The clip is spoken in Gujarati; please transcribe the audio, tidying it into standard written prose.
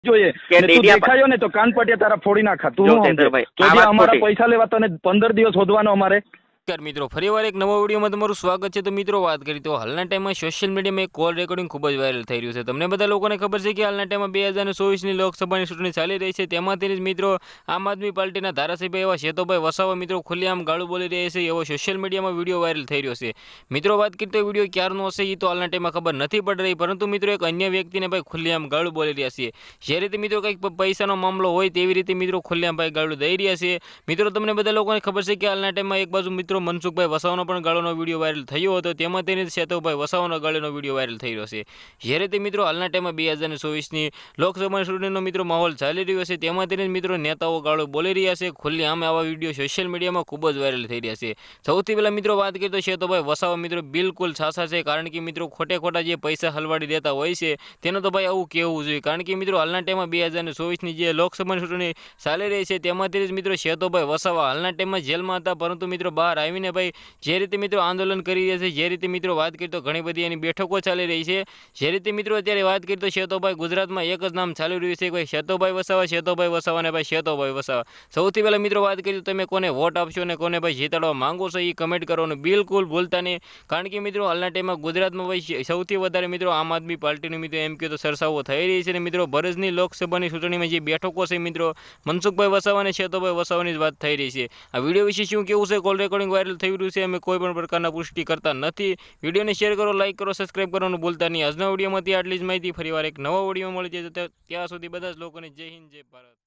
જોઈએ કે ને તું ડેડિયા દેખાયો ને તો કાન પટિયા તારા ફોડી નાખા તું જો શું સમજે? ચેતરભાઈ, તો આ જે વાત અમારા ખોટી. પૈસા લેવા તને 15 દિવસ શોધવાનો અમારે. નમસ્કાર મિત્રો, ફરીવાર એક નવા વિડીયોમાં તમારું સ્વાગત છે. તો મિત્રો વાત કરી તો હાલના ટાઈમમાં સોશિયલ મીડિયામાં એક કોલ રેકોર્ડિંગ ખૂબ જ વાયરલ થઈ રહ્યું છે. તમને બધા લોકોને ખબર છે કે હાલના ટાઈમમાં 2024ની લોકસભાની ચૂંટણી ચાલી રહી છે. તેમાંથી જ મિત્રો આમ આદમી પાર્ટીના ધારાસભ્ય એવા શેતોભાઈ વસાવા મિત્રો ખુલ્લેઆમ ગાળું બોલી રહ્યા છે એવો સોશિયલ મીડિયામાં વિડીયો વાયરલ થઈ રહ્યો છે. મિત્રો વાત કરી તો વિડીયો ક્યારનો હશે એ તો હાલના ટાઈમમાં ખબર નથી પડી રહી, પરંતુ મિત્રો એક અન્ય વ્યક્તિને ભાઈ ખુલ્લેઆમ ગાળું બોલી રહ્યા છે. જે રીતે મિત્રો કંઈક પૈસાનો મામલો હોય તેવી રીતે મિત્રો ખુલ્લેઆમ ભાઈ ગાળું દઈ રહ્યા છે. મિત્રો તમને બધા લોકોને ખબર છે કે હાલના ટાઈમમાં એક બાજુ મિત્રો મનસુખભાઈ વસાવાનો પણ ગાળોનો વિડીયો વાયરલ થયો હતો, તેમાં તેને શેતોભાઈ વસાવાનો ગાળોનો વિડીયો વાયરલ થઈ રહ્યો છે. જે રીતે મિત્રો હાલના ટાઈમમાં 2024ની લોકસભાની ચૂંટણીનો મિત્રો માહોલ ચાલી રહ્યો છે, તેમાં તેને મિત્રો નેતાઓ ગાળો બોલી રહ્યા છે. ખુલ્લેઆમ આવા વિડીયો સોશિયલ મીડિયામાં ખૂબ જ વાયરલ થઈ રહ્યા છે. સૌથી પહેલા મિત્રો વાત કરીએ તો શેતોભાઈ વસાવા મિત્રો બિલકુલ સાચા છે, કારણ કે મિત્રો ખોટે ખોટા જે પૈસા હલવાડી દેતા હોય છે તેનો તો ભાઈ આવું કહેવું જોઈએ, કારણ કે મિત્રો હાલના ટાઈમમાં 2024ની જે લોકસભાની ચૂંટણી ચાલી રહી છે તેમાંથી જ મિત્રો શેતોભાઈ વસાવા હાલના ટાઈમમાં જેલમાં હતા, પરંતુ મિત્રો બહાર આવીને ભાઈ જે રીતે મિત્રો આંદોલન કરી રહ્યા છે, જે રીતે મિત્રો વાત કરીએ તો ઘણી બધી એની બેઠકો ચાલી રહી છે. જે રીતે મિત્રો અત્યારે વાત કરીએ તો શેતોભાઈ ગુજરાતમાં એક જ નામ ચાલી રહ્યું છે, ભાઈ શેતોભાઈ વસાવા ને ભાઈ શેતોભાઈ વસાવા. સૌથી પહેલા મિત્રો વાત કરીએ તો તમે કોને વોટ આપશો ને કોને ભાઈ જીતાડવા માંગો છો એ કમેન્ટ કરવાનું બિલકુલ ભૂલતા નહીં, કારણ કે મિત્રો હાલના ટાઈમમાં ગુજરાતમાં ભાઈ સૌથી વધારે મિત્રો આમ આદમી પાર્ટીનું મિત્રો એમ કહે તો ચર્ચાઓ થઈ રહી છે. અને મિત્રો ભરૂચની લોકસભાની ચૂંટણીમાં જે બેઠકો છે મિત્રો મનસુખભાઈ વસાવા અને શેતોભાઈ વસાવાની જ વાત થઈ રહી છે. આ વિડીયો વિશે શું કેવું છે? કોલ રેકોર્ડિંગ વાયરલ થઈ રહ્યું છે, અમે કોઈ પણ પ્રકારના પુષ્ટિ કરતા નથી. વિડીયોને શેર કરો, લાઈક કરો, સબસ્ક્રાઇબ કરવાનું ભૂલતા નહીં. આજના વિડીયોમાંથી આટલી જ માહિતી. ફરીવાર એક નવા વિડીયો મળી જાય ત્યાં સુધી બધા જ લોકોને જય હિન્દ, જય ભારત.